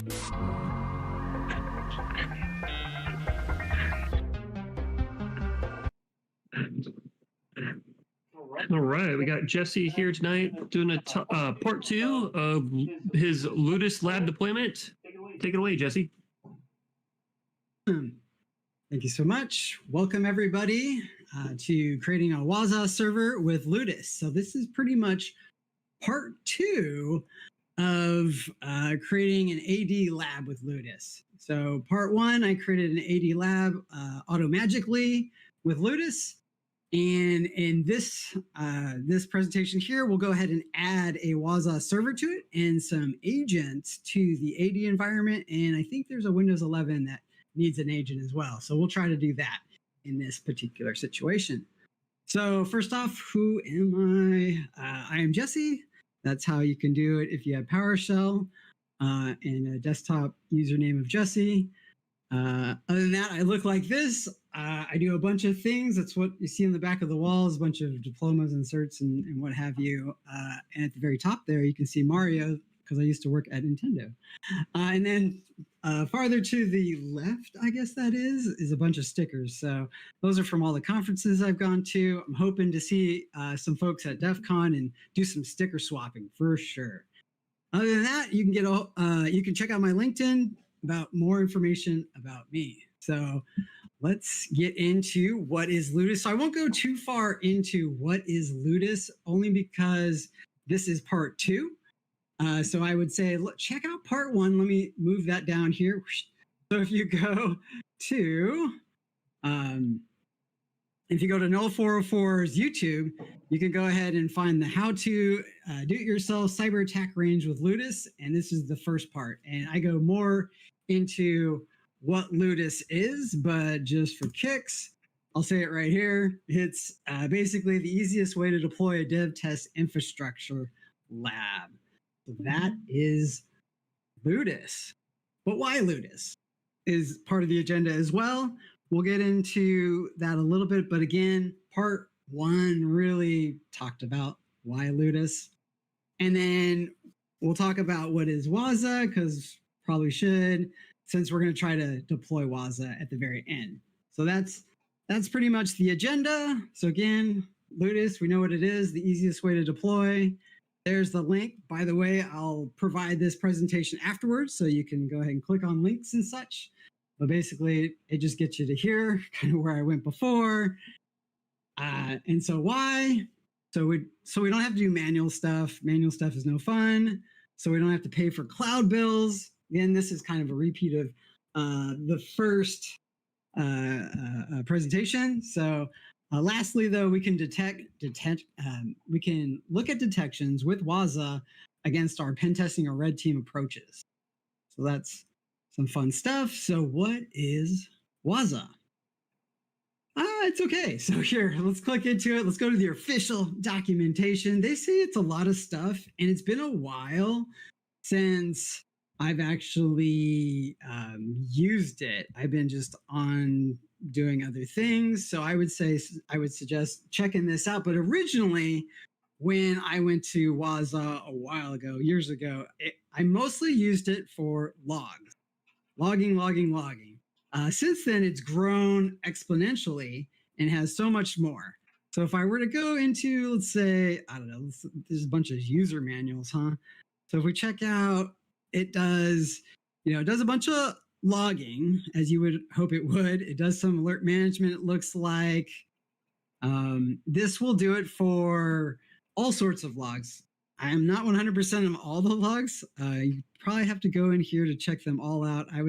All right, we got Jesse here tonight doing a part 2 of his Ludus lab deployment. Take it away, Jesse. Thank you so much. Welcome everybody to creating a Wazuh server with Ludus. So this is pretty much part 2 of creating an AD lab with Ludus. So part 1, I created an AD lab automagically with Ludus. And in this presentation here, we'll go ahead and add a Wazuh server to it and some agents to the AD environment. And I think there's a Windows 11 that needs an agent as well. So we'll try to do that in this particular situation. So first off, who am I? I am Jesse. That's how you can do it if you have PowerShell and a desktop username of Jesse. Other than that, I look like this. I do a bunch of things. That's what you see on the back of the walls, a bunch of diplomas and certs and what have you. And at the very top there, you can see Mario, because I used to work at Nintendo. And then farther to the left, I guess that is a bunch of stickers. So those are from all the conferences I've gone to. I'm hoping to see some folks at DEF CON and do some sticker swapping for sure. Other than that, you can get you can check out my LinkedIn about more information about me. So let's get into what is Ludus. So I won't go too far into what is Ludus, only because this is part 2. So I would say, check out part 1. Let me move that down here. So if you go to, Null404's YouTube, you can go ahead and find the how to do-it-yourself cyber attack range with Ludus. And this is the first part. And I go more into what Ludus is, but just for kicks, I'll say it right here. It's basically the easiest way to deploy a dev test infrastructure lab. So that is Ludus. But why Ludus is part of the agenda as well. We'll get into that a little bit, but again, part 1 really talked about why Ludus. And then we'll talk about what is Wazuh, because probably should, since we're going to try to deploy Wazuh at the very end. So that's pretty much the agenda. So again, Ludus, we know what it is, the easiest way to deploy. There's the link. By the way, I'll provide this presentation afterwards, so you can go ahead and click on links and such. But basically, it just gets you to here, kind of where I went before. And so why? So we don't have to do manual stuff. Manual stuff is no fun. So we don't have to pay for cloud bills. Again, this is kind of a repeat of the first presentation. So lastly, though, we can we can look at detections with Wazuh against our pen testing or red team approaches. So that's some fun stuff. So what is Wazuh? It's okay. So here, let's click into it. Let's go to the official documentation. They say it's a lot of stuff, and it's been a while since I've actually used it. I've been just on doing other things. So I would suggest checking this out. But originally, when I went to Wazuh a while ago, years ago, I mostly used it for logs. Logging. Since then, it's grown exponentially and has so much more. So if I were to go into, let's say, I don't know, there's a bunch of user manuals, huh? So if we check out, it does a bunch of logging, as you would hope it would. It does some alert management, it looks like. This will do it for all sorts of logs. I am not 100% of all the logs. You probably have to go in here to check them all out. I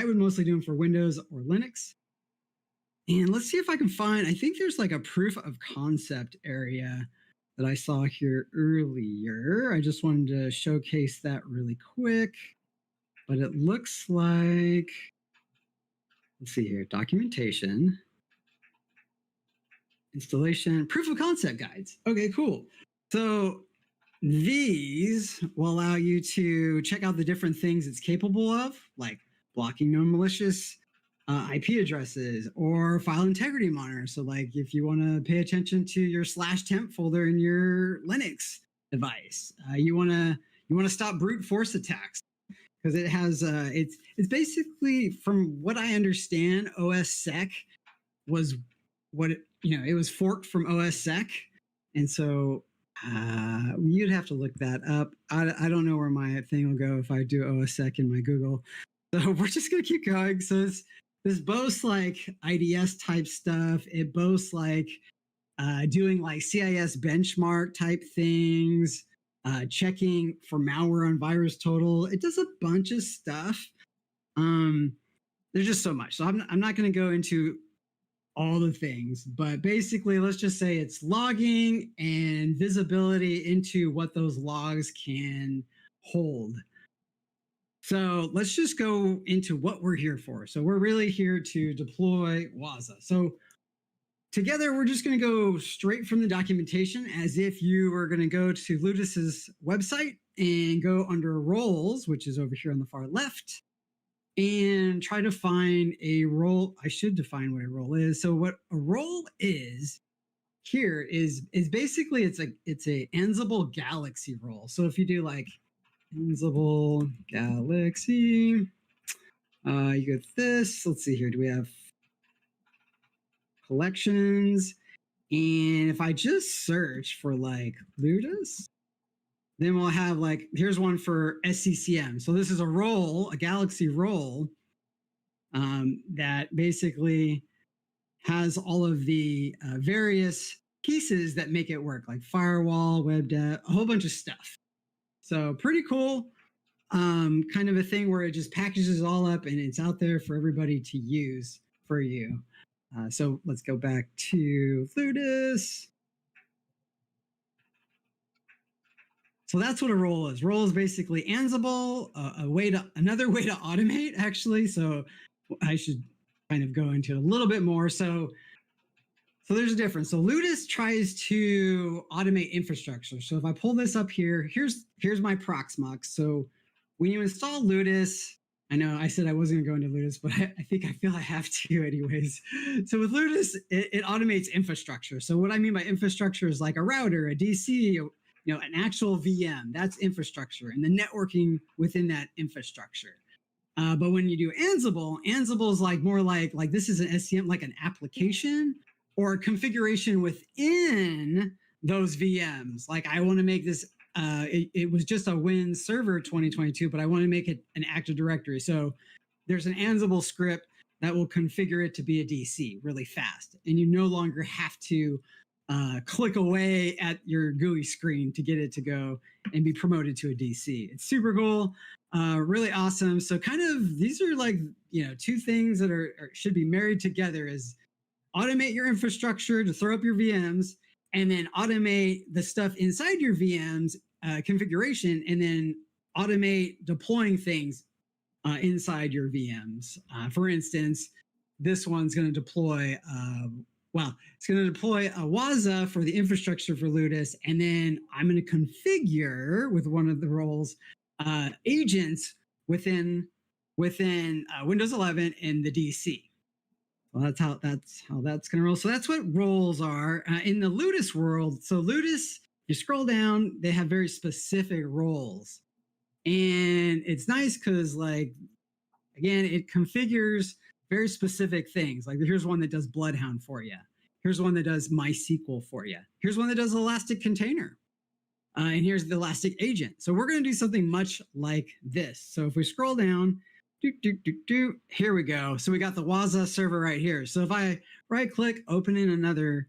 would mostly do them for Windows or Linux. And let's see if I can find, I think there's like a proof of concept area that I saw here earlier. I just wanted to showcase that really quick. But it looks like, let's see here, documentation, installation, proof of concept guides. Okay, cool. So these will allow you to check out the different things it's capable of, like blocking known malicious IP addresses or file integrity monitor. So like if you want to pay attention to your /temp folder in your Linux device, you want to stop brute force attacks, because it has it's basically, from what I understand, OSSec was what it was forked from OSSec, and so you'd have to look that up. I don't know where my thing will go if I do OSSec in my Google, so we're just gonna keep going. So this boasts like IDS type stuff. It boasts like doing like CIS benchmark type things, checking for malware on virus total. It does a bunch of stuff. There's just so much. So I'm not going to go into all the things, but basically, let's just say it's logging and visibility into what those logs can hold. So let's just go into what we're here for. So we're really here to deploy Wazuh. So together, we're just going to go straight from the documentation as if you were going to go to Ludus's website and go under roles, which is over here on the far left, and try to find a role. I should define what a role is. So what a role is here is basically it's a Ansible Galaxy role. So if you do like Ansible Galaxy, you get this. Let's see here. Do we have collections? And if I just search for like Ludus, then we'll have like, here's one for SCCM. So this is a role, a Galaxy role, that basically has all of the various pieces that make it work, like firewall, web dev, a whole bunch of stuff. So pretty cool. Kind of a thing where it just packages it all up and it's out there for everybody to use for you. So let's go back to Ludus. So that's what a role is. Role is basically Ansible, another way to automate, actually. So I should kind of go into it a little bit more. So there's a difference. So Ludus tries to automate infrastructure. So if I pull this up here, here's my Proxmox. So when you install Ludus, I know I said I wasn't going to go into Ludus, but I feel I have to anyways. So with Ludus, it automates infrastructure. So what I mean by infrastructure is like a router, a DC, an actual VM. That's infrastructure, and the networking within that infrastructure. But when you do Ansible is like more like this is an SCM, like an application or a configuration within those VMs. Like I want to make this. It was just a Win Server 2022, but I want to make it an Active Directory. So there's an Ansible script that will configure it to be a DC really fast, and you no longer have to click away at your GUI screen to get it to go and be promoted to a DC. It's super cool, really awesome. So kind of these are like two things that should be married together: is automate your infrastructure to throw up your VMs, and then automate the stuff inside your VMs configuration, and then automate deploying things inside your VMs. For instance, this one's going to deploy, it's going to deploy a Wazuh for the infrastructure for Ludus, and then I'm going to configure with one of the roles agents within Windows 11 in the DC. Well, that's how that's going to roll. So that's what roles are in the Ludus world. So Ludus, you scroll down, they have very specific roles, and it's nice because, like, again, it configures very specific things. Like here's one that does Bloodhound for you. Here's one that does MySQL for you. Here's one that does Elastic Container, and here's the Elastic Agent. So we're going to do something much like this. So if we scroll down. Here we go. So we got the Wazuh server right here. So if I right click, open in another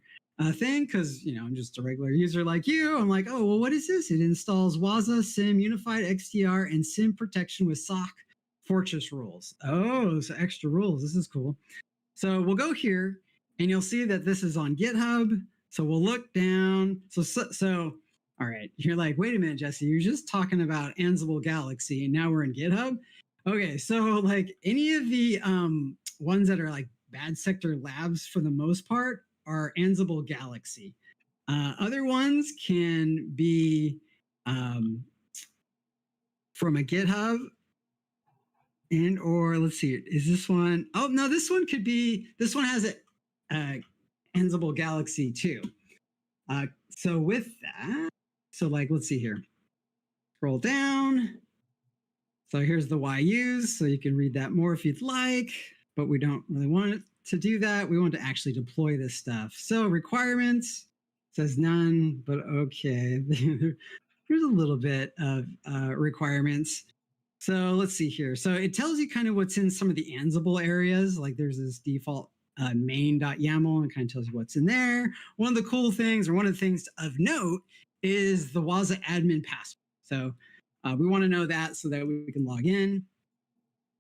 thing, because I'm just a regular user like you, I'm like, oh, well, what is this? It installs Wazuh, SIM, Unified XDR, and SIM protection with SOC Fortress rules. Oh, so extra rules. This is cool. So we'll go here, and you'll see that this is on GitHub. So we'll look down. So all right, you're like, wait a minute, Jesse, you're just talking about Ansible Galaxy, and now we're in GitHub. Okay, so like any of the ones that are like bad sector labs for the most part are Ansible Galaxy. Other ones can be from a GitHub, and or let's see, is this one? Oh no, this one has a Ansible Galaxy too. So with that, so like let's see here, scroll down. So here's the YUs, so you can read that more if you'd like, but we don't really want it to do that. We want to actually deploy this stuff. So requirements says none, but okay. Here's a little bit of requirements. So let's see here. So it tells you kind of what's in some of the Ansible areas. Like there's this default main.yaml and kind of tells you what's in there. One of the cool things, or one of the things of note, is the Wazuh admin password. So we want to know that so that we can log in.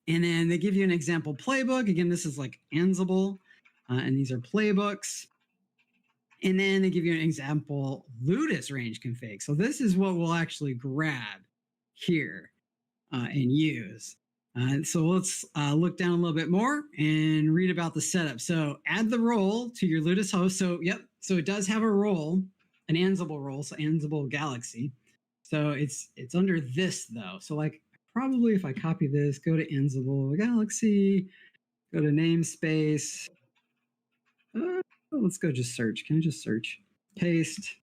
And then they give you an example playbook. Again, this is like Ansible, and these are playbooks. And then they give you an example Ludus range config. So this is what we'll actually grab here and use. So let's look down a little bit more and read about the setup. So add the role to your Ludus host. So yep, so it does have a role, an Ansible role, so Ansible Galaxy. So it's under this though. So like probably if I copy this, go to Ansible Galaxy, go to namespace. Let's go just search. Can I just search? Paste.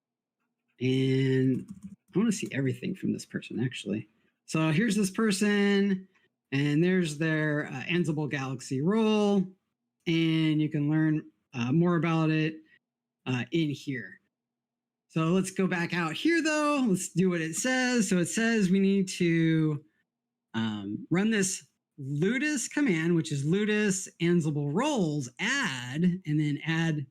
And I want to see everything from this person actually. So here's this person, and there's their Ansible Galaxy role, and you can learn more about it in here. So let's go back out here though. Let's do what it says. So it says we need to run this Ludus command, which is Ludus Ansible roles add, and then add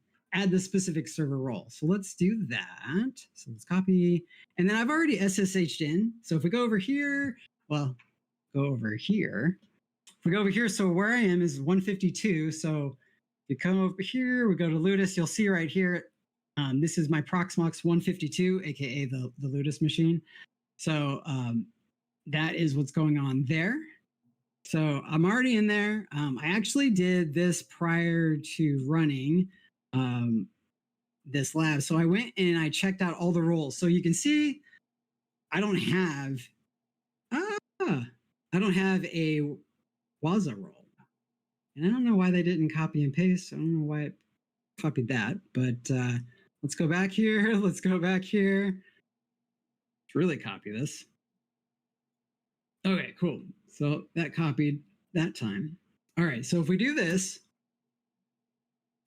the specific server role. So let's do that. So let's copy, and then I've already SSH'd in. So if we go over here, well, go over here. If we go over here, so where I am is 152. So if you come over here, we go to Ludus, you'll see right here, this is my Proxmox 152, aka the Ludus machine. So that is what's going on there. So I'm already in there. I actually did this prior to running this lab. So I went and I checked out all the roles. So you can see I don't have a Wazuh role. And I don't know why they didn't copy and paste. I don't know why it copied that, but let's go back here. Let's go back here. Let's really copy this. Okay, cool. So that copied that time. All right, so if we do this,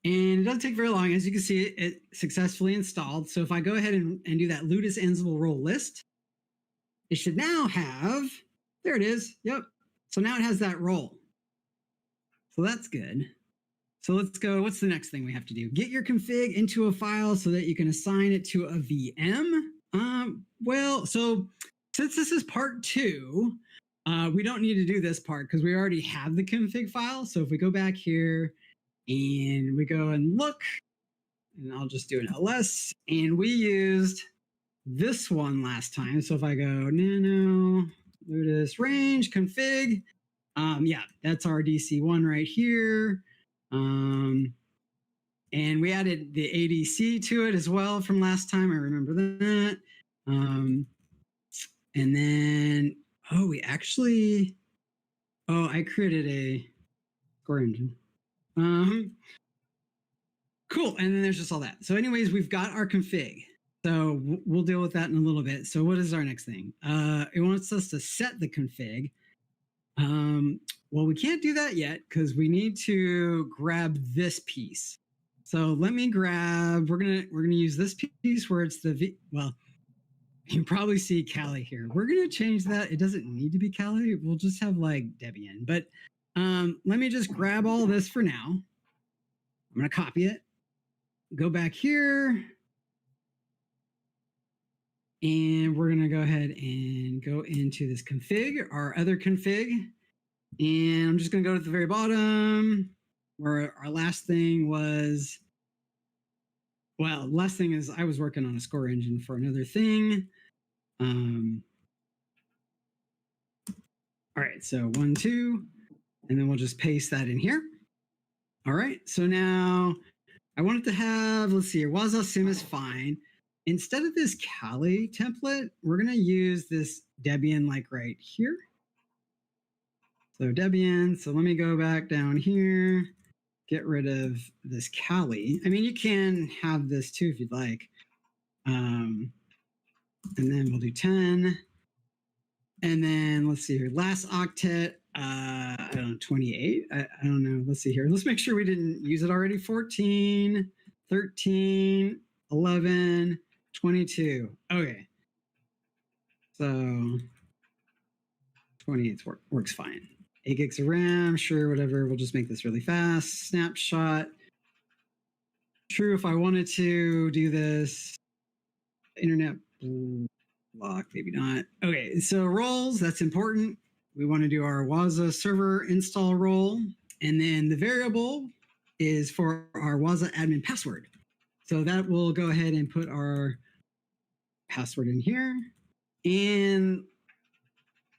and it doesn't take very long, as you can see, it successfully installed. So if I go ahead and do that Ludus Ansible role list, it should now have, there it is. Yep. So now it has that role. So that's good. So let's go, what's the next thing we have to do? Get your config into a file so that you can assign it to a VM. Well, so since this is part 2, we don't need to do this part because we already have the config file. So if we go back here and we go and look, and I'll just do an ls, and we used this one last time. So if I go nano Ludus range config, yeah, that's our DC1 right here. And we added the ADC to it as well from last time. I remember that. And then, oh, we actually, oh, I created a score engine. Cool. And then there's just all that. So anyways, we've got our config. So we'll deal with that in a little bit. So what is our next thing? It wants us to set the config. Well, we can't do that yet because we need to grab this piece. So let me grab, we're gonna use this piece where it's the well, you can probably see Kali here. We're gonna change that. It doesn't need to be Kali. We'll just have like Debian. But let me just grab all this for now. I'm gonna copy it. Go back here. And we're gonna go ahead and go into this config, our other config. And I'm just gonna go to the very bottom where our last thing was, well, last thing is I was working on a score engine for another thing. All right, so 1, 2, and then we'll just paste that in here. All right, so now I wanted to have, let's see here, Wazuh sim is fine. Instead of this Kali template, we're gonna use this Debian like right here. So Debian, so let me go back down here, get rid of this Kali. I mean, you can have this too if you'd like. And then we'll do 10. And then let's see here. Last octet, I don't know, 28. I don't know. Let's see here. Let's make sure we didn't use it already. 14, 13, 11, 22. Okay. So 28 works fine. 8 gigs of RAM, sure, whatever. We'll just make this really fast. Snapshot. True, if I wanted to do this. Internet block, maybe not. Okay, so roles, that's important. We want to do our Wazuh server install role. And then the variable is for our Wazuh admin password. So that will go ahead and put our password in here. And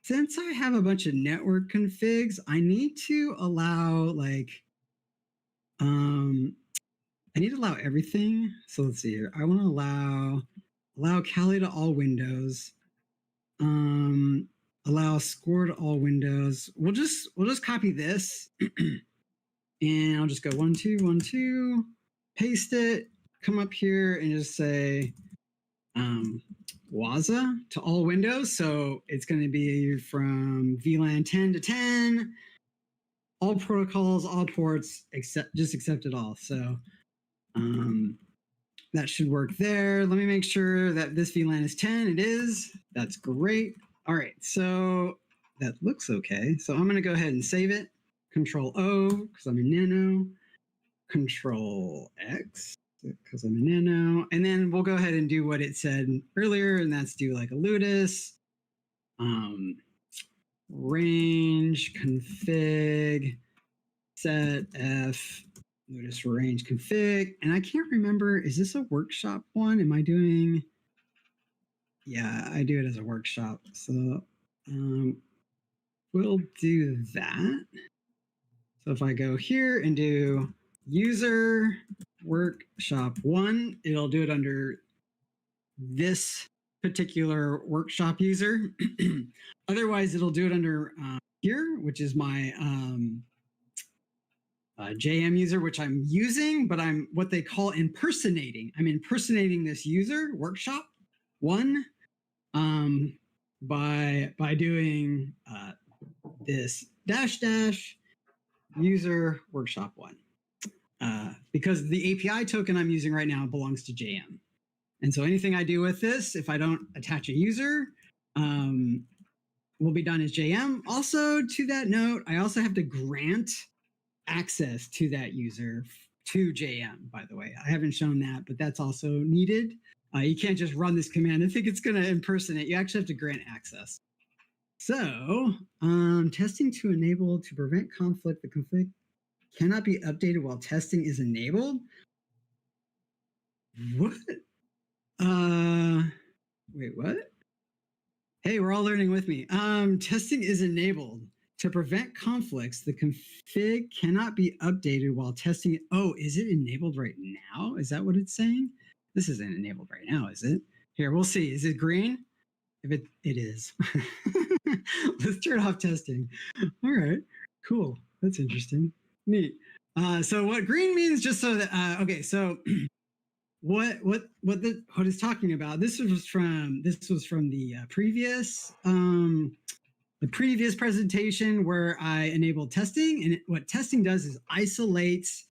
since I have a bunch of network configs, I need to allow I need to allow everything. So let's see here. I want to allow Kali to all windows. Allow score to all windows. We'll just copy this and I'll just go 1, 2, 1, 2, paste it, come up here and just say Wazuh to all windows. So it's going to be from VLAN 10 to 10, all protocols, all ports, just accept it all. So that should work there. Let me make sure that this VLAN is 10. It is. That's great. All right. So that looks okay. So I'm going to go ahead and save it. Control O because I'm in Nano. Control X because I'm in Nano. And then we'll go ahead and do what it said earlier, and that's do like a Ludus. Range config set F Ludus range config. And I can't remember, is this a workshop one? Am I doing? Yeah, I do it as a workshop. So we'll do that. So if I go here and do user workshop 1, it'll do it under this particular workshop user. Otherwise, it'll do it under here, which is my JM user, which I'm using, but I'm what they call impersonating. I'm impersonating this user workshop 1 by doing this -- user workshop 1 because the API token I'm using right now belongs to JM. And so anything I do with this, if I don't attach a user, will be done as JM. Also, to that note, I also have to grant access to that user to JM, by the way. I haven't shown that, but that's also needed. You can't just run this command and think it's going to impersonate. You actually have to grant access. So, testing to enable to prevent conflict. The config cannot be updated while testing is enabled. What? Wait, what? Hey, we're all learning with me. Testing is enabled. To prevent conflicts, the config cannot be updated while testing it. Oh, is it enabled right now? Is that what it's saying? This isn't enabled right now, is it? Here, we'll see. Is it green? If it is. Let's turn off testing. All right, cool. That's interesting. Neat. So what green means, just so that okay, so what it's talking about. This was from the previous presentation where I enabled testing, and what testing does is isolates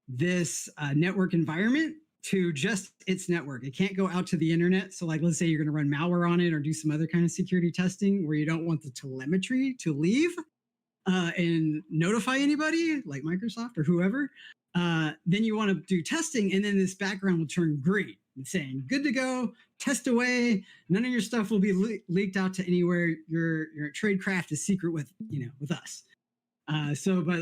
this network environment to just its network. It can't go out to the internet. So like, let's say you're going to run malware on it or do some other kind of security testing where you don't want the telemetry to leave and notify anybody like Microsoft or whoever. Then you want to do testing, and then this background will turn green and saying, good to go, test away. None of your stuff will be leaked out to anywhere. Your tradecraft is secret with us. But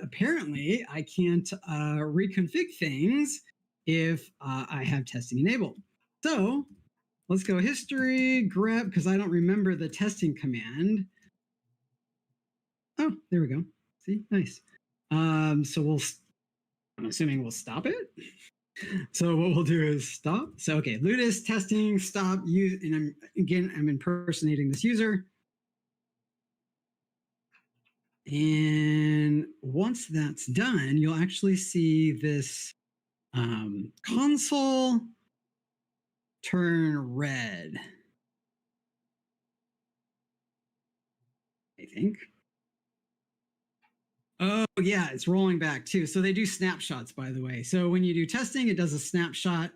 apparently I can't reconfig things if I have testing enabled. So let's go history, grep, because I don't remember the testing command. Oh, there we go. See, nice. So I'm assuming we'll stop it. So what we'll do is stop. So, okay, Ludus testing, stop, use, and I'm impersonating this user. And once that's done, you'll actually see this console turn red. think. Oh, yeah, it's rolling back too. So they do snapshots, by the way. So when you do testing, it does a snapshot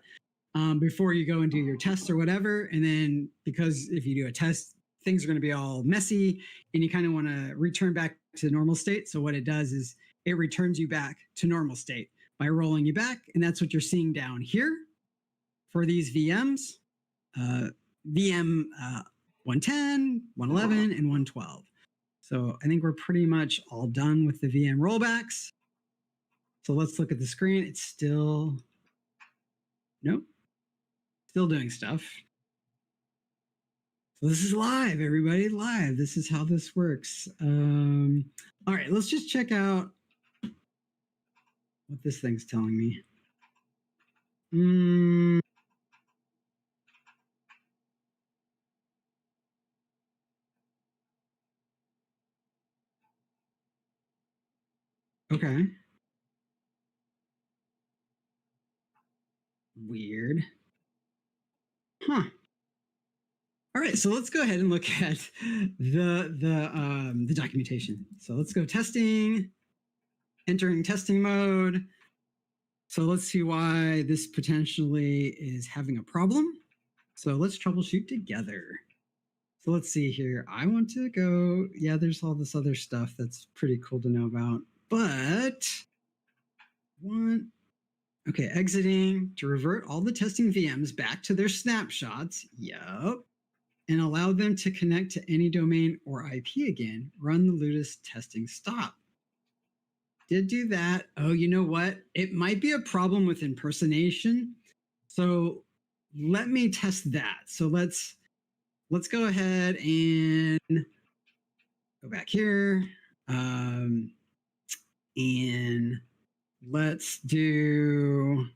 before you go and do your test or whatever. And then because if you do a test, things are going to be all messy and you kind of want to return back to normal state. So what it does is it returns you back to normal state by rolling you back. And that's what you're seeing down here for these VMs, VM 110, 111, and 112. So I think we're pretty much all done with the VM rollbacks. So let's look at the screen. It's still, nope, still doing stuff. So this is live, everybody, live. This is how this works. All right, let's just check out what this thing's telling me. Okay. Weird. Huh. All right, so let's go ahead and look at the documentation. So let's go testing, entering testing mode. So let's see why this potentially is having a problem. So let's troubleshoot together. So let's see here. I want to go, yeah, there's all this other stuff that's pretty cool to know about, but okay, exiting to revert all the testing VMs back to their snapshots. Yep. And allow them to connect to any domain or IP again. Run the Ludus testing stop. Did do that. Oh, you know what? It might be a problem with impersonation. So let me test that. So let's go ahead and go back here. And let's do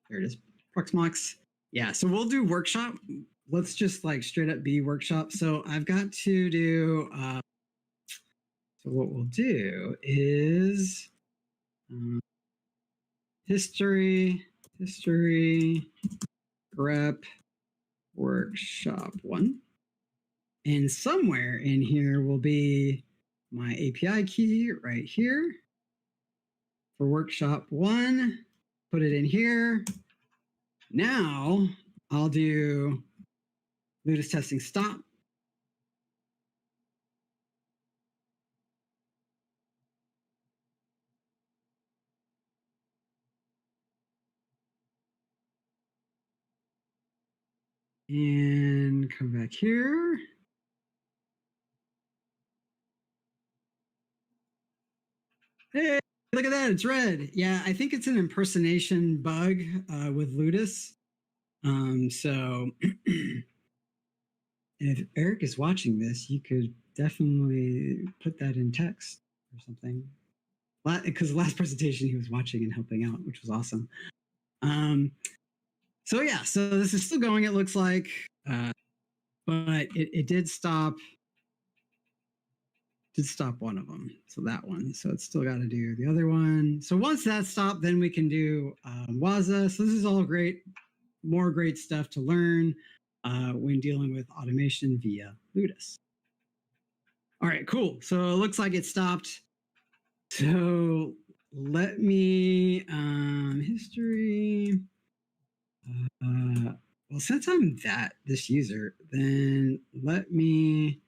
there it is, Proxmox. Yeah, so we'll do workshop. Let's just like straight up be workshop. So I've got to do, so what we'll do is history, grep, workshop 1. And somewhere in here will be my API key right here for workshop 1. Put it in here. Now I'll do Ludus testing stop. And come back here. Hey, look at that, it's red. Yeah, I think it's an impersonation bug with Ludus. So if Eric is watching this, you could definitely put that in text or something. Because the last presentation he was watching and helping out, which was awesome. So yeah, so this is still going, it looks like, but it did stop. Did stop one of them, so that one. So it's still got to do the other one. So once that's stopped, then we can do Wazuh. So this is all great, more great stuff to learn when dealing with automation via Ludus. All right, cool. So it looks like it stopped. So let me history. Well, since I'm this user, then let me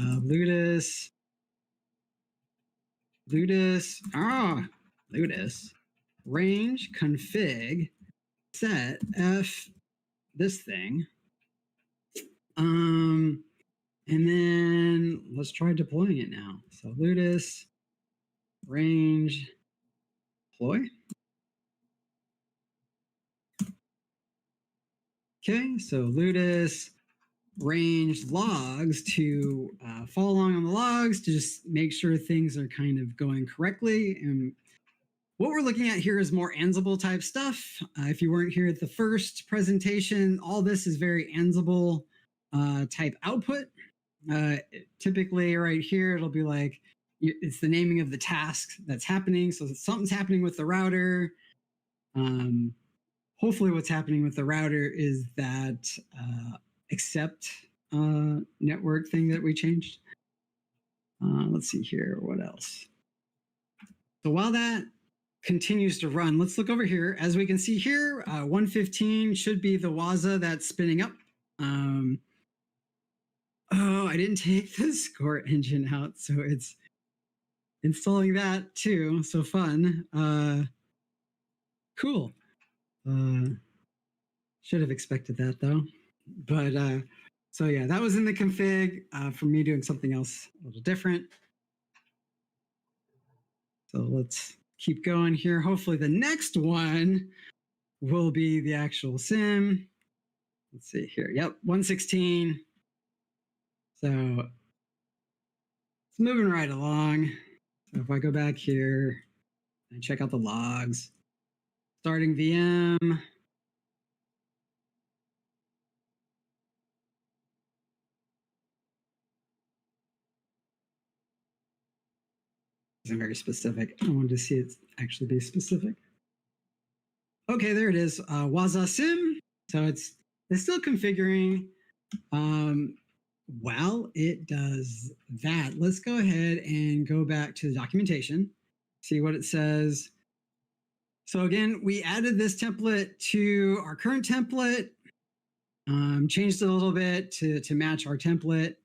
Ludus range config set f this thing. And then let's try deploying it now. So Ludus range deploy. Okay, so Ludus range logs to follow along on the logs to just make sure things are kind of going correctly. And what we're looking at here is more Ansible type stuff. If you weren't here at the first presentation, all this is very Ansible type output. Typically right here, it'll be like, it's the naming of the task that's happening. So something's happening with the router. hopefully what's happening with the router is that accept network thing that we changed. Let's see here, what else? So while that continues to run, let's look over here. As we can see here, 115 should be the Wazuh that's spinning up. Oh, I didn't take the score engine out, so it's installing that too. So fun. Cool. Should have expected that though. But so yeah, that was in the config for me doing something else a little different. So let's keep going here. Hopefully the next one will be the actual sim. Let's see here. Yep, 116. So it's moving right along. So if I go back here and check out the logs, starting VM. Isn't very specific. I wanted to see it actually be specific. Okay, there it is. Wazuh sim. So it's still configuring. While it does that, let's go ahead and go back to the documentation, see what it says. So again, we added this template to our current template, changed it a little bit to match our template,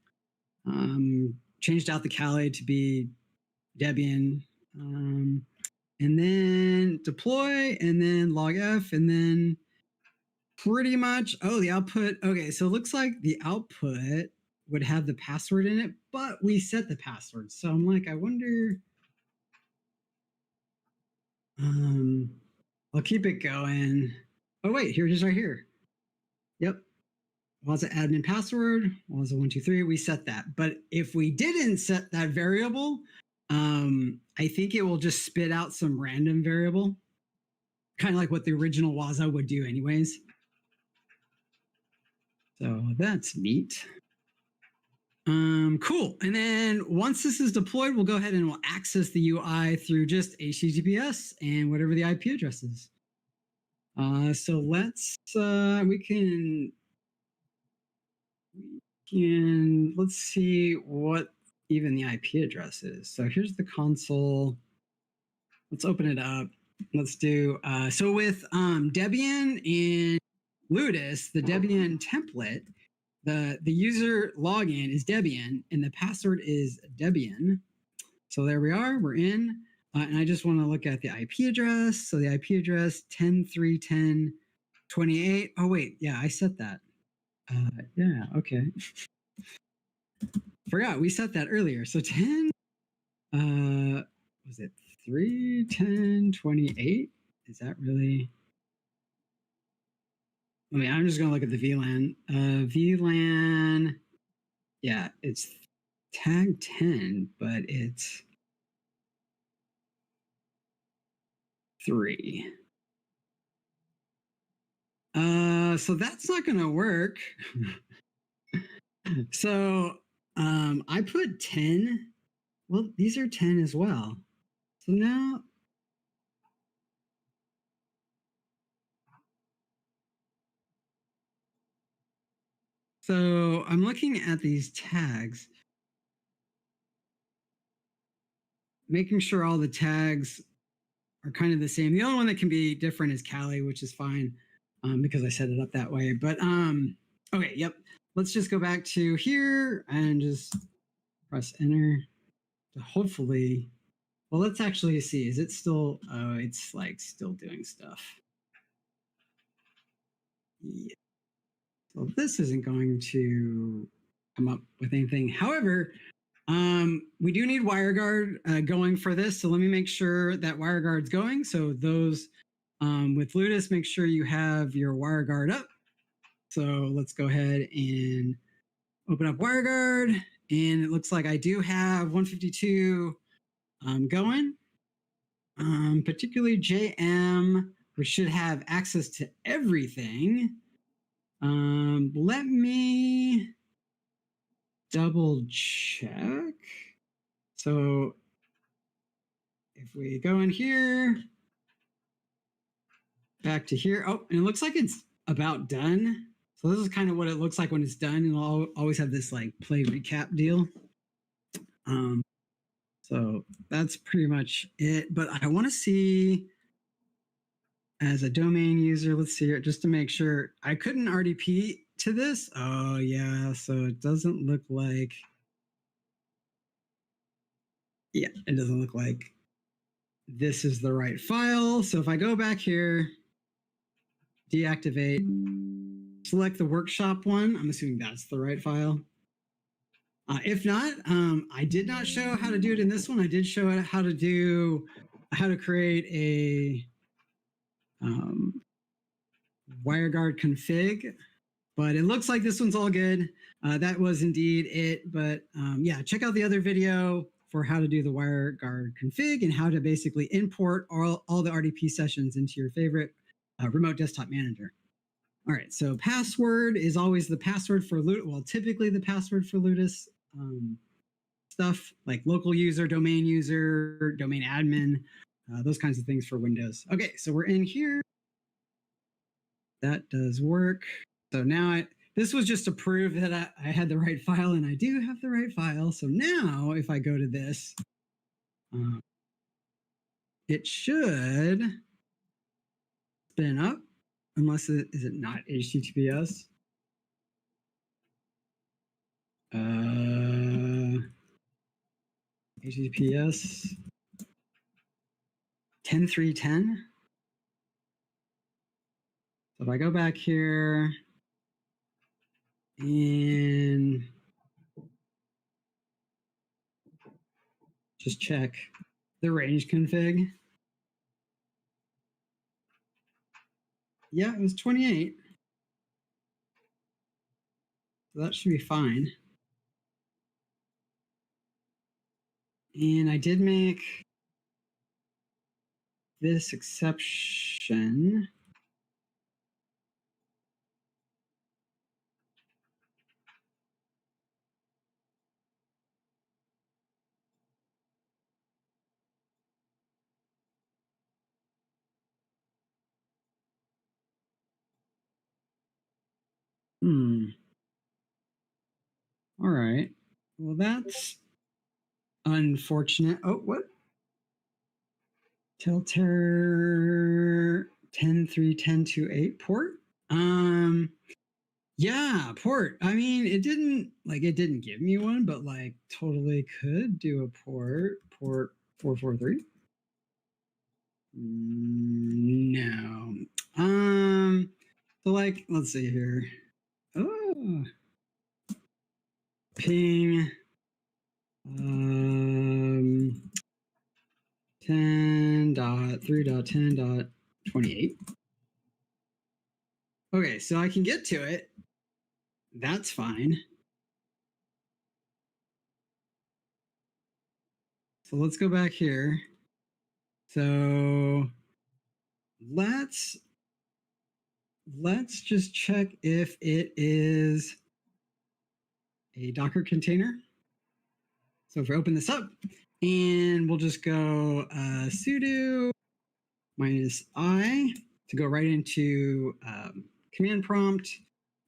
changed out the Kali to be Debian, and then deploy, and then log F, and then pretty much, oh, the output. Okay, so it looks like the output would have the password in it, but we set the password. So I'm like, I wonder, I'll keep it going. Oh wait, here it is right here. Yep. Wazuh admin password, Wazuh123, we set that. But if we didn't set that variable, I think it will just spit out some random variable, kind of like what the original Wazuh would do anyways. So that's neat. Cool. And then once this is deployed, we'll go ahead and we'll access the UI through just HTTPS and whatever the IP address is. So let's let's see what even the IP address is. So here's the console. Let's open it up. Let's do so with Debian and Ludus, the Debian template. The user login is Debian and the password is Debian. So there we are, we're in. And I just want to look at the IP address. So the IP address 10.3.10.28. Oh wait, yeah, I set that. Yeah, okay. Forgot we set that earlier. So 10, was it 3.10.28? Is that really? I mean, I'm just going to look at the VLAN. VLAN, yeah, it's tag 10, but it's 3. So that's not going to work. So I put 10. Well, these are 10 as well. So now, so I'm looking at these tags, making sure all the tags are kind of the same. The only one that can be different is Kali, which is fine because I set it up that way. But okay, yep. Let's just go back to here and just press enter to hopefully. Well, let's actually see. Is it still? Oh, it's like still doing stuff. Yeah. So this isn't going to come up with anything. However, we do need WireGuard going for this. So let me make sure that WireGuard's going. So those with Ludus, make sure you have your WireGuard up. So let's go ahead and open up WireGuard. And it looks like I do have 152 going, particularly JM, which should have access to everything. Let me double check. So if we go in here, back to here. Oh, and it looks like it's about done. So this is kind of what it looks like when it's done. And I'll always have this like play recap deal. So that's pretty much it. But I want to see as a domain user, let's see here, just to make sure I couldn't RDP to this. Oh yeah, so it doesn't look like, yeah, it doesn't look like this is the right file. So if I go back here, deactivate, select the workshop one, I'm assuming that's the right file. If not, I did not show how to do it in this one. I did show how to create a WireGuard config, but it looks like this one's all good. That was indeed it. But yeah, check out the other video for how to do the WireGuard config and how to basically import all the RDP sessions into your favorite remote desktop manager. All right, so password is always the password for Ludus. Well, typically the password for Ludus stuff like local user, domain admin, those kinds of things for Windows. Okay, so we're in here. That does work. So now this was just to prove that I had the right file, and I do have the right file. So now if I go to this, it should spin up, unless is it not HTTPS? HTTPS 10.3.10. So if I go back here and just check the range config. Yeah, it was 28. So that should be fine. And I did make this exception. All right. Well, that's unfortunate. Oh, what? Telter 10.3.10.2.8 port. Yeah, port. I mean, it didn't give me one, but like totally could do a port 443. No. So like, let's see here. Oh, ping 10.3.10.28. Okay, so I can get to it. That's fine. So let's go back here. So let's just check if it is a Docker container. So if we open this up, and we'll just go sudo -i to go right into command prompt,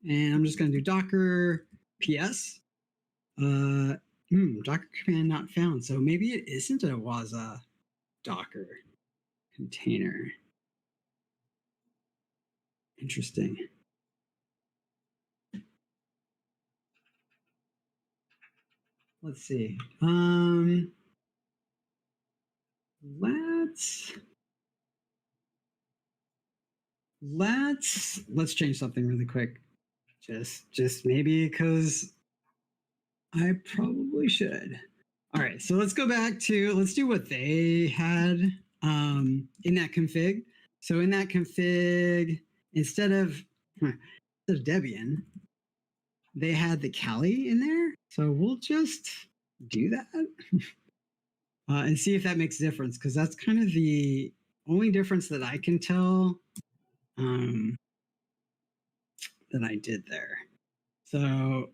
and I'm just going to do Docker ps. Docker command not found. So maybe it isn't a Wazuh Docker container. Interesting. Let's see. Let's change something really quick. Just maybe because I probably should. All right, so let's go back to, let's do what they had in that config. So in that config, instead of Debian, they had the Kali in there. So we'll just do that and see if that makes a difference, because that's kind of the only difference that I can tell that I did there. So,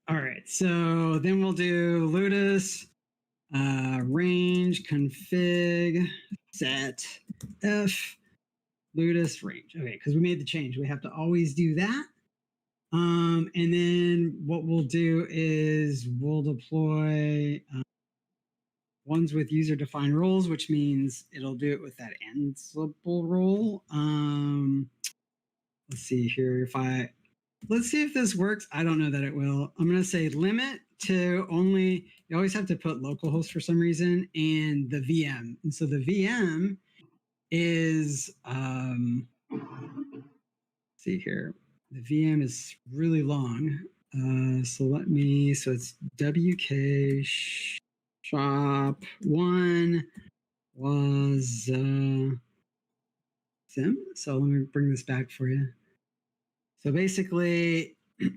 all right, so then we'll do Ludus range config set f Ludus range. Okay, because we made the change. We have to always do that. And then what we'll do is we'll deploy ones with user-defined roles, which means it'll do it with that Ansible role. Let's see here. Let's see if this works. I don't know that it will. I'm going to say limit to only, you always have to put localhost for some reason, and the VM. And so the VM is, let's see here. The VM is really long. So it's WK shop 1 was sim. So let me bring this back for you. So basically, I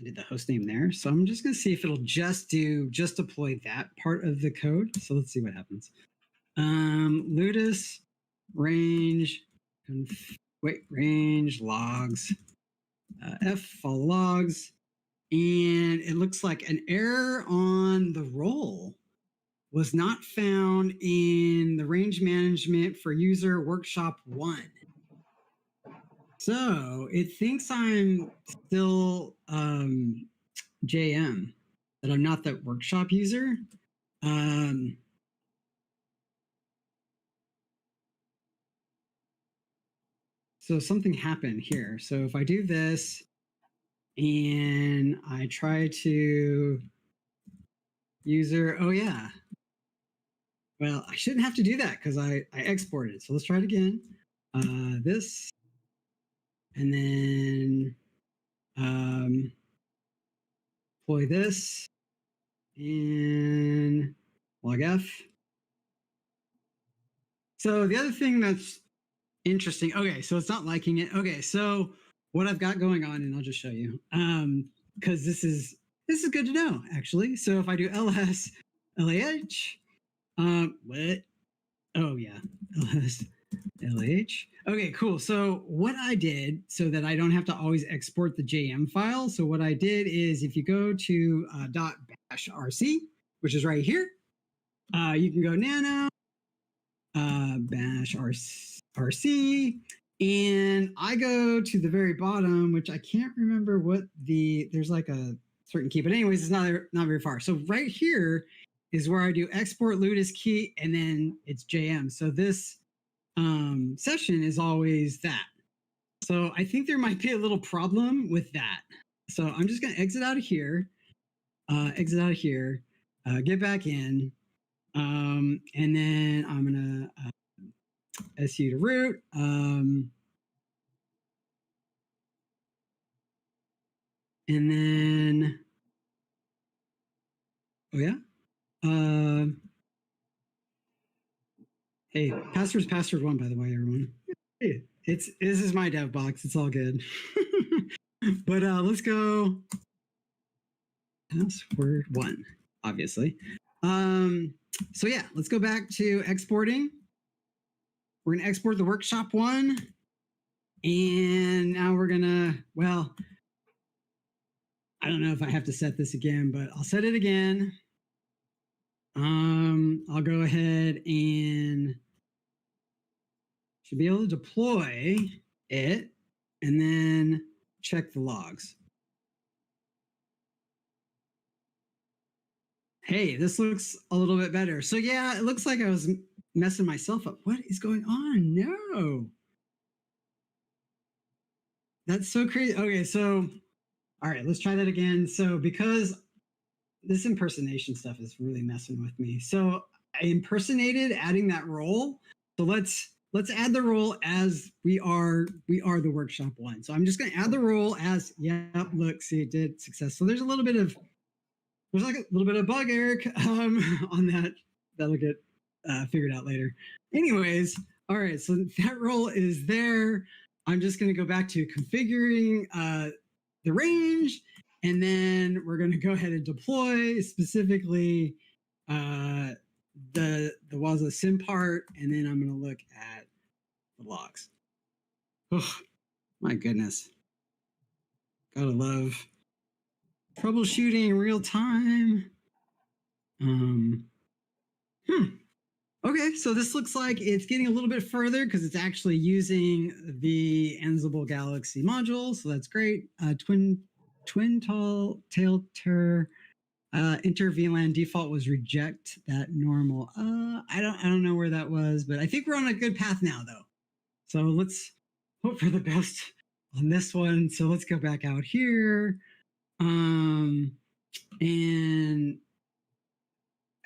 did the host name there. So I'm just going to see if it'll just deploy that part of the code. So let's see what happens. Ludus range, range logs, F all logs. And it looks like an error on the role was not found in the range management for user workshop 1. So it thinks I'm still JM, that I'm not that workshop user. So something happened here. So if I do this and I try to user, oh yeah. Well, I shouldn't have to do that because I exported. So let's try it again. This, and then deploy this and log F. So the other thing that's interesting, okay, so it's not liking it. Okay, so what I've got going on, and I'll just show you, because this is good to know, actually. So if I do ls lah, what? Oh yeah, ls lah. Okay, cool. So what I did, so that I don't have to always export the JM file, so what I did is if you go to .bashrc, which is right here, you can go nano bash rc, and I go to the very bottom, which I can't remember what there's like a certain key, but anyways, it's not very far. So right here is where I do export Ludus key, and then it's JM. So this session is always that. So I think there might be a little problem with that. So I'm just going to exit out of here, get back in, and then I'm going to su to root. And then, oh yeah. Hey, password's password 1, by the way, everyone. Hey, this is my dev box. It's all good. But let's go password 1, obviously. So yeah, let's go back to exporting. We're going to export the workshop 1. And now we're going to, well, I don't know if I have to set this again, but I'll set it again. I'll go ahead and should be able to deploy it and then check the logs. Hey, this looks a little bit better. So yeah, it looks like I was messing myself up. What is going on? No. That's so crazy. Okay, so, all right, let's try that again. So because this impersonation stuff is really messing with me. So I impersonated adding that role. So let's add the role as we are the workshop 1. So I'm just going to add the role as, yep, look, see, it did success. So there's like a little bit of bug, Eric, on that. That'll get figured out later. Anyways, all right, so that role is there. I'm just going to go back to configuring the range, and then we're going to go ahead and deploy specifically the Wazuh sim part, and then I'm going to look at the logs. Oh, my goodness. Gotta love troubleshooting in real time. Um, hmm. Okay, so this looks like it's getting a little bit further because it's actually using the Ansible Galaxy module, so that's great. Twin tail terror inter VLAN default was reject that normal. I don't know where that was, but I think we're on a good path now though. So let's hope for the best on this one. So let's go back out here. And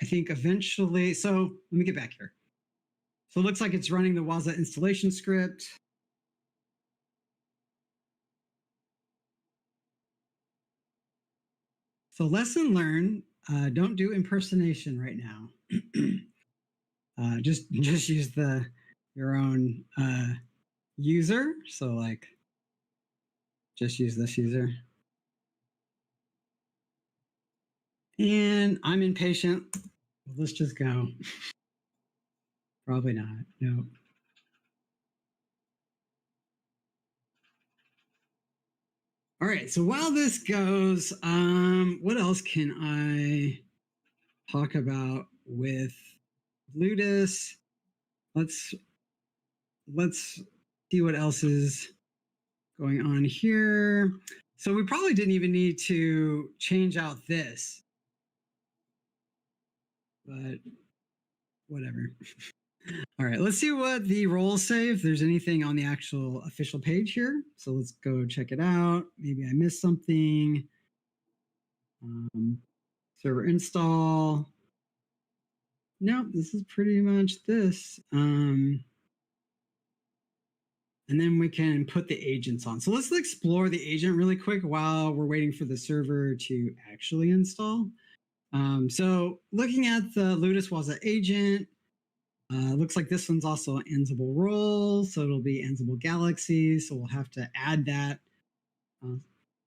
I think eventually, so let me get back here. So it looks like it's running the Wazuh installation script. So lesson learned, don't do impersonation right now. Just use your own user. So like, just use this user. And I'm impatient. Well, let's just go. Probably not. No. All right. So while this goes, what else can I talk about with Ludus? Let's see what else is going on here. So we probably didn't even need to change out this, but whatever. All right, let's see what the roles say, if there's anything on the actual official page here. So let's go check it out. Maybe I missed something. Server install. No, this is pretty much this. And then we can put the agents on. So let's explore the agent really quick while we're waiting for the server to actually install. So looking at the Ludus Wazuh agent, looks like this one's also an Ansible role, so it'll be Ansible Galaxy. So we'll have to add that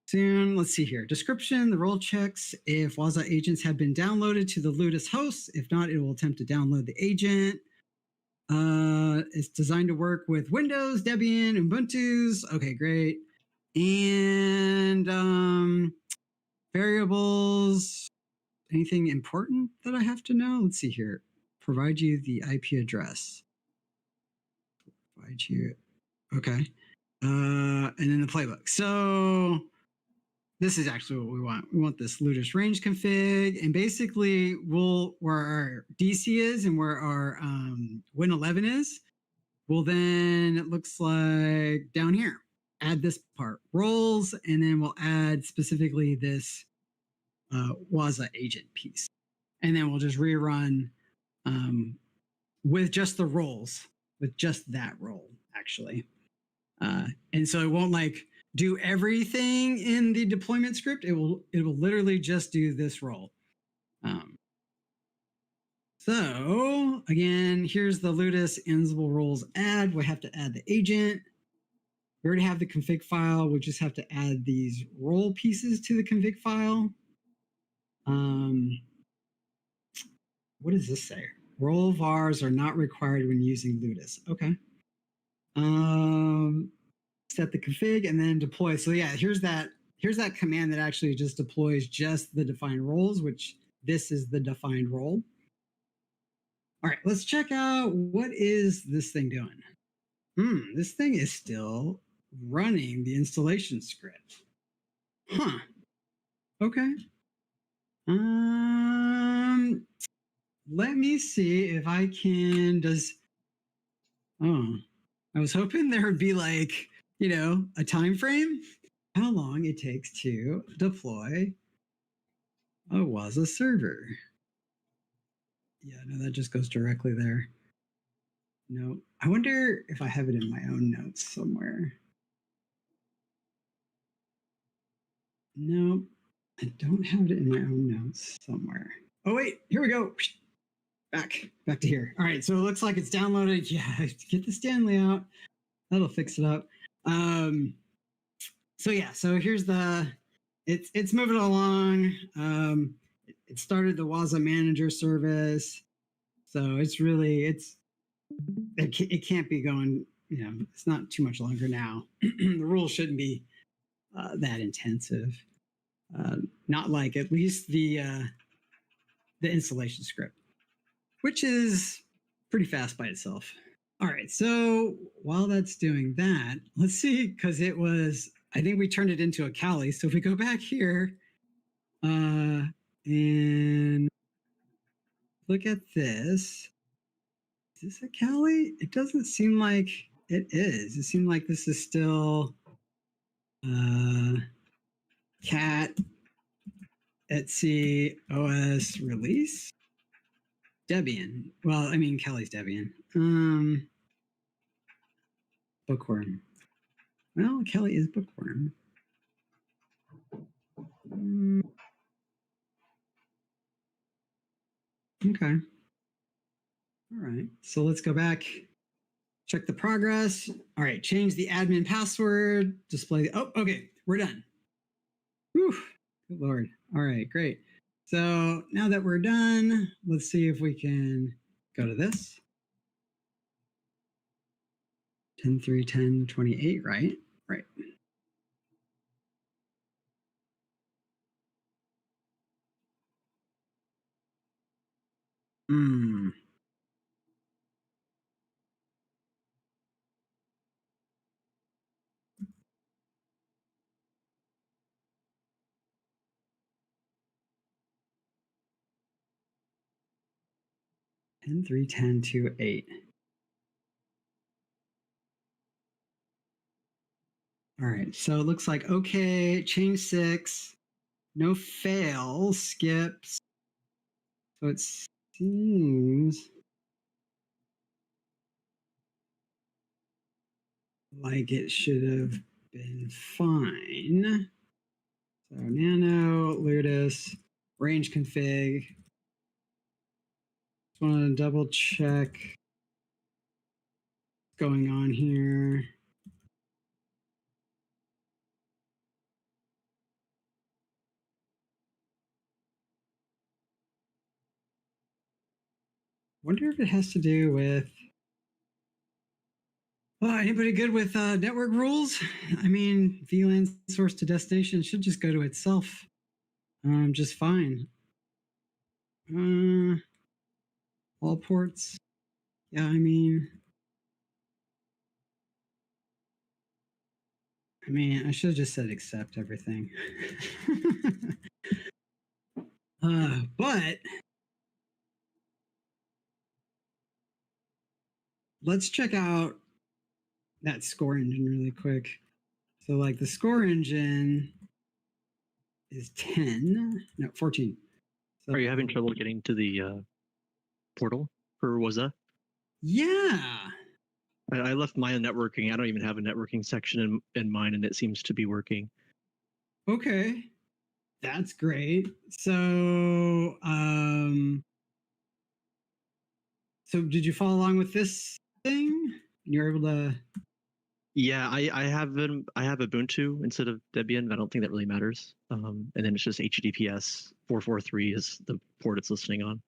soon. Let's see here. Description, the role checks if Wazuh agents have been downloaded to the Ludus host. If not, it will attempt to download the agent. It's designed to work with Windows, Debian, Ubuntu's. Okay, great. And variables. Anything important that I have to know? Let's see here. Provide you the IP address. Provide you. Okay. And then the playbook. So this is actually what we want. We want this Ludus range config, and basically where our DC is and where our Win11 is, well then it looks like down here, add this part, roles, and then we'll add specifically this Wazuh agent piece. And then we'll just rerun with just the roles, with just that role actually. And so it won't like do everything in the deployment script. It will literally just do this role. So again, here's the Ludus Ansible roles add. We have to add the agent. We already have the config file. We just have to add these role pieces to the config file. What does this say? Role vars are not required when using Ludus. Okay. Set the config and then deploy. So yeah, here's that command that actually just deploys just the defined roles, which this is the defined role. All right, let's check out what is this thing doing. This thing is still running the installation script. Huh. Okay. Let me see if I can I was hoping there would be like, a time frame, how long it takes to deploy a Wazuh server. Yeah, no, that just goes directly there. No, I wonder if I have it in my own notes somewhere. No, I don't have it in my own notes somewhere. Oh wait, here we go. Back to here. All right, so it looks like it's downloaded. Yeah, get the Stanley out. That'll fix it up. So yeah, so here's it's moving along. It started the Wazuh manager service. So it can't be going, it's not too much longer now. The rules shouldn't be that intensive. Not like at least the the installation script, which is pretty fast by itself. All right, so while that's doing that, let's see, because it was, I think we turned it into a Kali. So if we go back here and look at this, is this a Kali? It doesn't seem like it is. It seems like this is still cat Etsy OS release. Debian. Well, I mean, Kali's Debian. Bookworm. Well, Kali is Bookworm. Okay. All right. So let's go back. Check the progress. All right. Change the admin password. Display. Oh, okay. We're done. Whew. Good Lord. All right. Great. So now that we're done, let's see if we can go to this. 10.3.10.28, right? Right. Hmm. And 3.10.2.8. All right, so it looks like okay, change 6, no fail, skips. So it seems like it should have been fine. So nano, Ludus, range config. Just want to double check what's going on here. Wonder if it has to do with anybody good with network rules? I mean, VLAN source to destination should just go to itself just fine. All ports. Yeah, I mean, I should have just said accept everything. But let's check out that score engine really quick. So like the score engine is 14. So, are you having trouble getting to the portal for Wazuh? Yeah. I left mine networking. I don't even have a networking section in mine, and it seems to be working. Okay. That's great. So so did you follow along with this thing? You're able to. Yeah, I have Ubuntu instead of Debian. I don't think that really matters. And then it's just HTTPS 443 is the port it's listening on.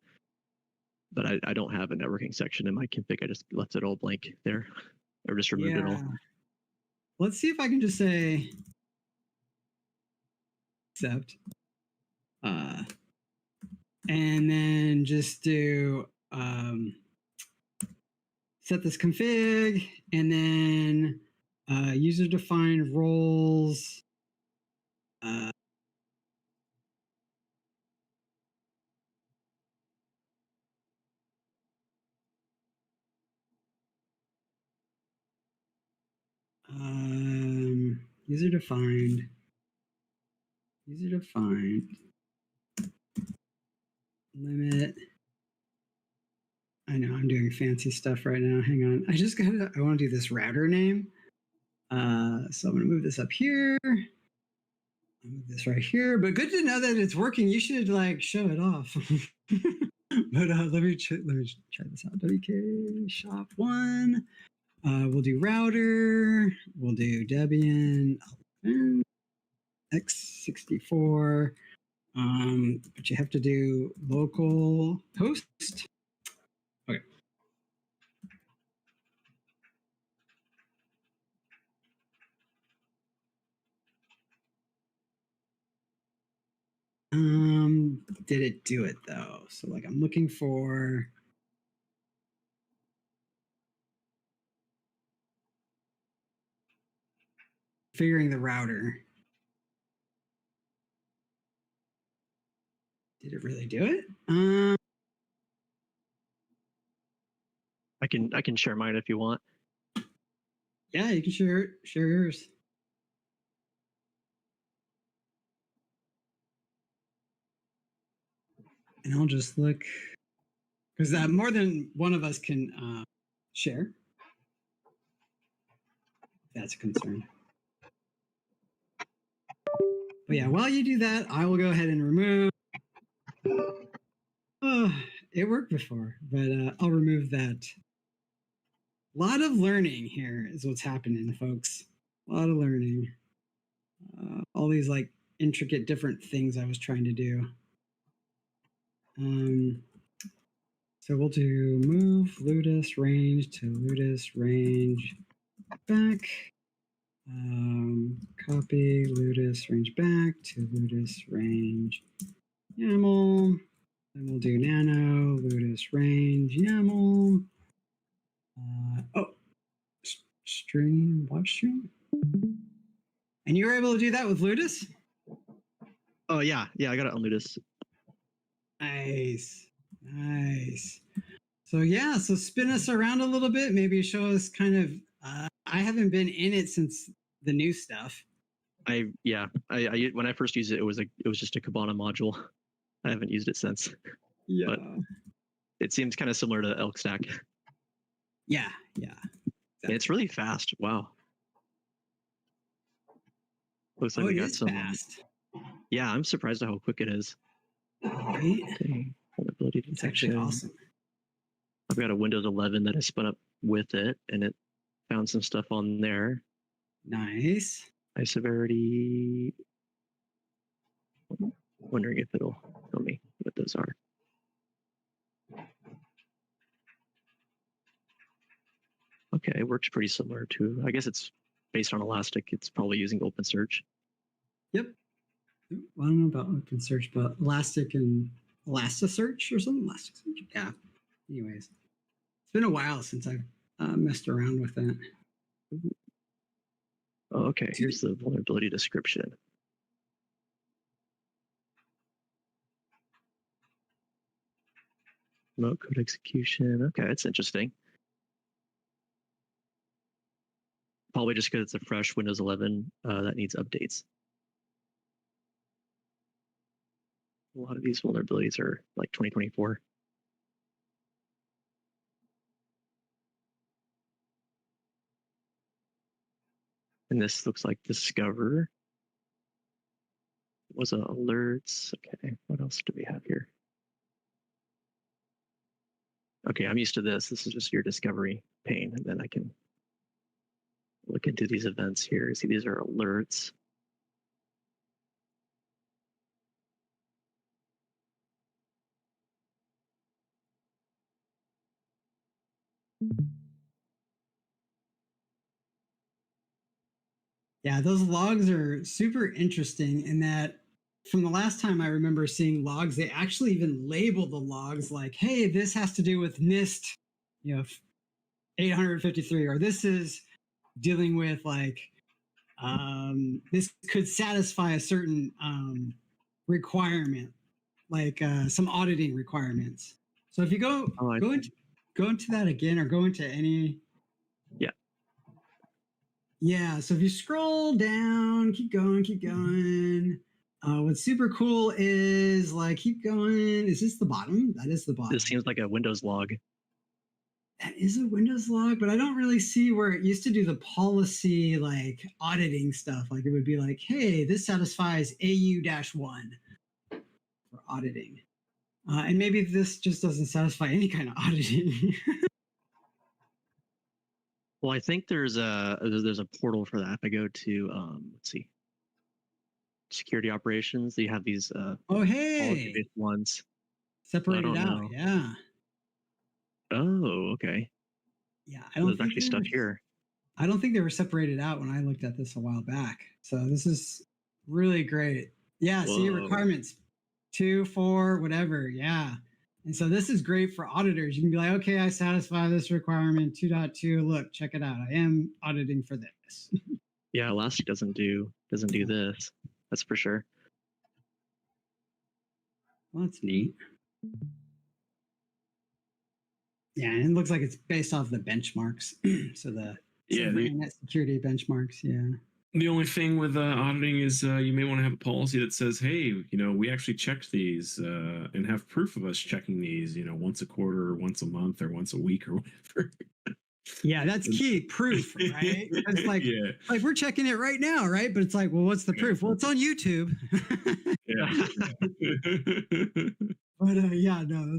But I don't have a networking section in my config. I just left it all blank there, or just removed it all. Let's see if I can just say accept, and then just do set this config, and then user defined roles. User defined limit. I know I'm doing fancy stuff right now. Hang on. I want to do this router name. So I'm going to move this up here. I'll move this right here. But good to know that it's working. You should like show it off. But let me try this out. WK shop 1. We'll do router. We'll do Debian x64. But you have to do local host. Okay. did it do it though? So like I'm looking for figuring the router. Did it really do it? I can share mine if you want. Yeah, you can share yours. And I'll just look because more than one of us can share. That's a concern. But yeah, while you do that, I will go ahead and remove. Oh, it worked before, but I'll remove that. A lot of learning here is what's happening, folks. A lot of learning. All these like intricate different things I was trying to do. So we'll do move Ludus range to Ludus range back. Copy Ludus range back to Ludus range YAML. Then we'll do nano Ludus range YAML. Stream, watch stream. And you were able to do that with Ludus? Oh yeah, I got it on Ludus. Nice. So yeah, so spin us around a little bit. Maybe show us kind of. I haven't been in it since the new stuff. I when I first used it, it was just a Kibana module. I haven't used it since. Yeah. But it seems kind of similar to Elk Stack. Yeah. And it's really fast. Wow. Looks like we got some fast. Yeah, I'm surprised at how quick it is. Right? Okay. Vulnerability detection. It's actually awesome. I've got a Windows 11 that I spun up with it, and it found some stuff on there. Nice. High severity. Wondering if it'll tell me what those are. Okay, it works pretty similar to, I guess it's based on Elastic. It's probably using OpenSearch. Yep. I don't know about OpenSearch, but Elastic and Elasticsearch or something. Elasticsearch. Yeah. Anyways, it's been a while since I've messed around with that. Oh, okay, here's the vulnerability description. Remote code execution. Okay, that's interesting. Probably just because it's a fresh Windows 11 that needs updates. A lot of these vulnerabilities are like 2024. And this looks like Discover. Was alerts. Okay, what else do we have here? Okay, I'm used to this. This is just your discovery pane, and then I can look into these events here. See, these are alerts. Yeah, those logs are super interesting in that from the last time I remember seeing logs, they actually even label the logs like, hey, this has to do with NIST, 853, or this is dealing with like, this could satisfy a certain requirement, like some auditing requirements. So if you go into that again, or go into any. Yeah, so if you scroll down, keep going. What's super cool is like, keep going. Is this the bottom? That is the bottom. This seems like a Windows log. That is a Windows log, but I don't really see where it used to do the policy like auditing stuff. Like it would be like, hey, this satisfies AU-1 for auditing. And maybe this just doesn't satisfy any kind of auditing. Well, I think there's a portal for that. If I go to let's see, security operations, you have these oh hey, policy-based ones separated out. Know. Yeah. Oh, okay. Yeah, I don't. There's actually stuff here. I don't think they were separated out when I looked at this a while back. So this is really great. Yeah. Whoa. See requirements 2, 4, whatever. Yeah. And so this is great for auditors. You can be like, okay, I satisfy this requirement 2.2. Look, check it out. I am auditing for this. Yeah, Elastic doesn't do this. That's for sure. Well, that's neat. Yeah, and it looks like it's based off the benchmarks. So the internet security benchmarks. Yeah. The only thing with auditing is you may want to have a policy that says, hey, we actually checked these and have proof of us checking these, once a quarter or once a month or once a week or whatever. Yeah, that's key. Proof, right? It's like, like we're checking it right now, right? But it's like, well, what's the proof? Well, it's on YouTube. But yeah, no,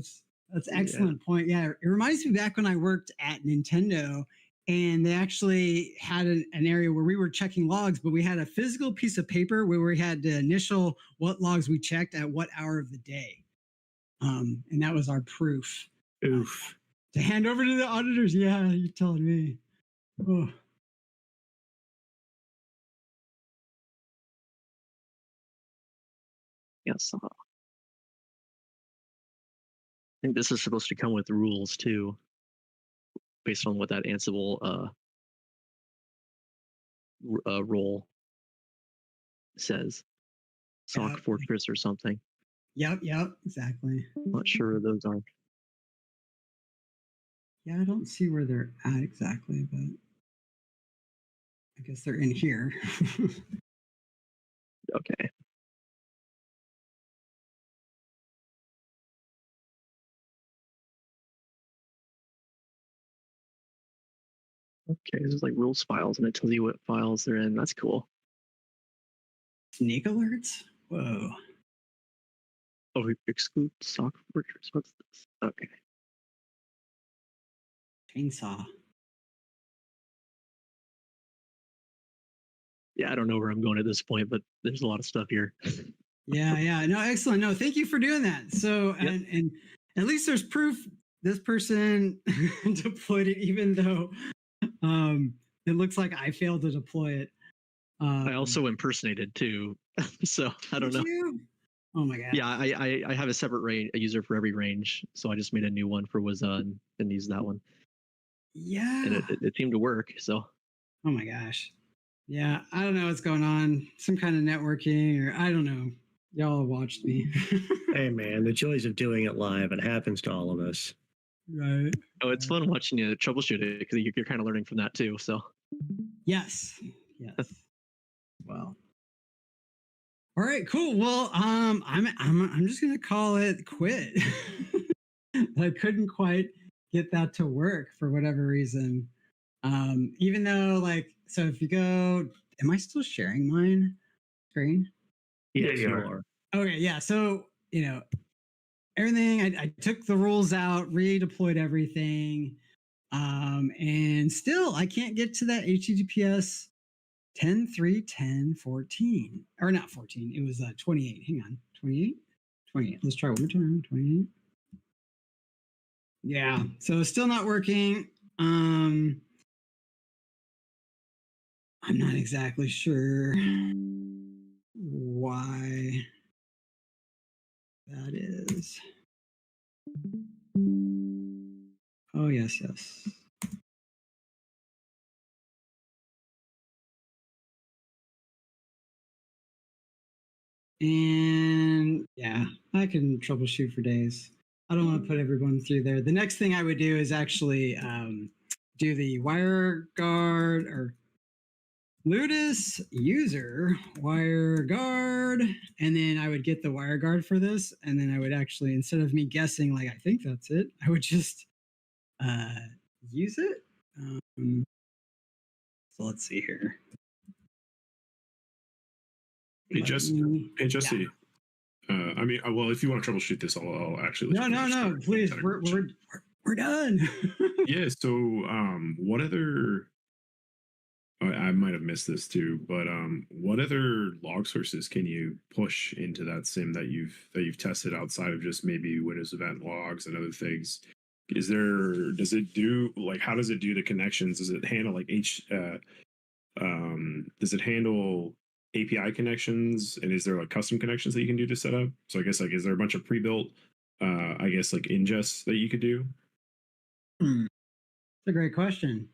that's excellent point. Yeah, it reminds me back when I worked at Nintendo, and they actually had an area where we were checking logs, but we had a physical piece of paper where we had the initial what logs we checked at what hour of the day, and that was our proof. Oof. To hand over to the auditors. Yeah, you're telling me. Oh. Yes. I think this is supposed to come with rules too, based on what that Ansible role says. Sock Fortress or something. Yep, exactly. I'm not sure where those are. Yeah, I don't see where they're at exactly, but I guess they're in here. Okay. Okay, this is like rules files, and it tells you what files they're in. That's cool. Sneak alerts? Whoa. Oh, we exclude Sock Fortress. What's this? Okay. Chainsaw. Yeah, I don't know where I'm going at this point, but there's a lot of stuff here. Yeah. No, excellent. No, thank you for doing that. So, and at least there's proof this person deployed it, even though it looks like I failed to deploy it. I also impersonated too, so I don't know. Oh my god. Yeah, I have a separate a user for every range, so I just made a new one for Wazuh and used that one. Yeah. And it seemed to work. So. Oh my gosh. Yeah, I don't know what's going on. Some kind of networking, or I don't know. Y'all watched me. Hey man, the joys of doing it live. It happens to all of us. Right. Oh, it's fun watching you troubleshoot it because you're kind of learning from that too. So. Yes. Well. All right. Cool. Well, I'm just gonna call it quit. I couldn't quite get that to work for whatever reason. Even though, so if you go, am I still sharing mine screen? Yeah, you are. Okay. Yeah. So everything. I took the rules out, redeployed everything, and still I can't get to that HTTPS 10.3.10.14 or not 14. It was 28. Hang on, 28. Let's try one more time. 28. Yeah. So it's still not working. I'm not exactly sure why that is. Oh, yes. And yeah, I can troubleshoot for days. I don't want to put everyone through there. The next thing I would do is actually do the WireGuard or Ludus user WireGuard, and then I would get the WireGuard for this, and then I would actually, instead of me guessing I think that's it, I would just use it. So let's see here. Hey, Jesse. Yeah. Well, if you want to troubleshoot this, I'll actually. No, please. We're done. Yeah. So, what other? I might have missed this too, but what other log sources can you push into that sim that you've tested outside of just maybe Windows event logs and other things? Does it do how does it do the connections? Does it handle does it handle API connections, and is there like custom connections that you can do to set up? So I guess like is there a bunch of pre-built I guess like ingests that you could do? That's a great question.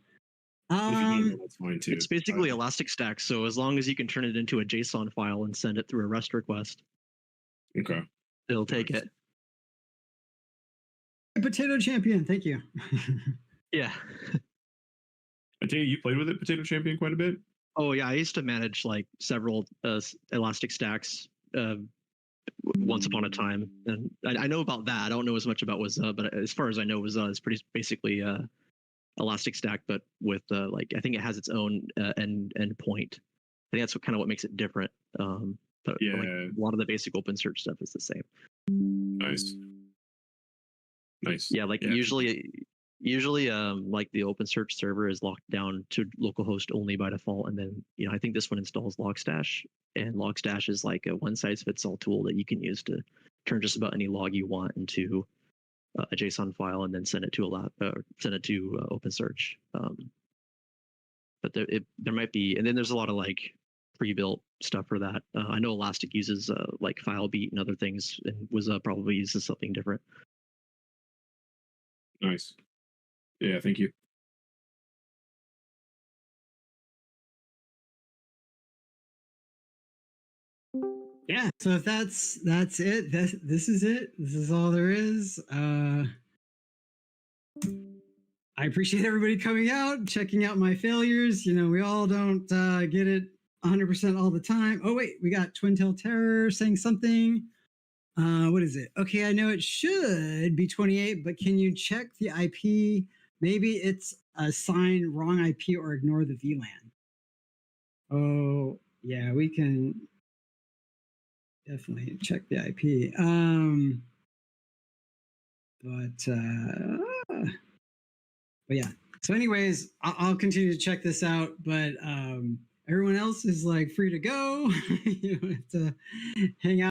If you can, that's fine too. It's basically Elastic Stack, so as long as you can turn it into a JSON file and send it through a REST request, Okay. it'll take it. Potato Champion, thank you. Yeah. I tell you played with it, Potato Champion, quite a bit. Oh yeah, I used to manage like several Elastic Stacks once upon a time, and I know about that. I don't know as much about Wazuh, but as far as I know, Wazuh is pretty basically Elastic Stack, but with like I think it has its own end point. I think that's kind of what makes it different. But Yeah. like, a lot of the basic OpenSearch stuff is the same. Nice. Nice. Yeah, like usually like the OpenSearch server is locked down to localhost only by default, and then I think this one installs Logstash, and Logstash is like a one-size-fits-all tool that you can use to turn just about any log you want into a JSON file and then send it to OpenSearch. But there might be, and then there's a lot of like pre-built stuff for that. I know Elastic uses like FileBeat and other things, and Wazuh probably uses something different. Nice. Yeah, thank you. Yeah, so if that's it, this is it. This is all there is. I appreciate everybody coming out, checking out my failures. We all don't get it 100% all the time. Oh wait, we got Twin Tail Terror saying something. What is it? Okay, I know it should be 28, but can you check the IP? Maybe it's assign wrong IP or ignore the VLAN. Oh yeah, we can definitely check the IP. But yeah. So anyways, I'll continue to check this out, but everyone else is like free to go. You have to hang out.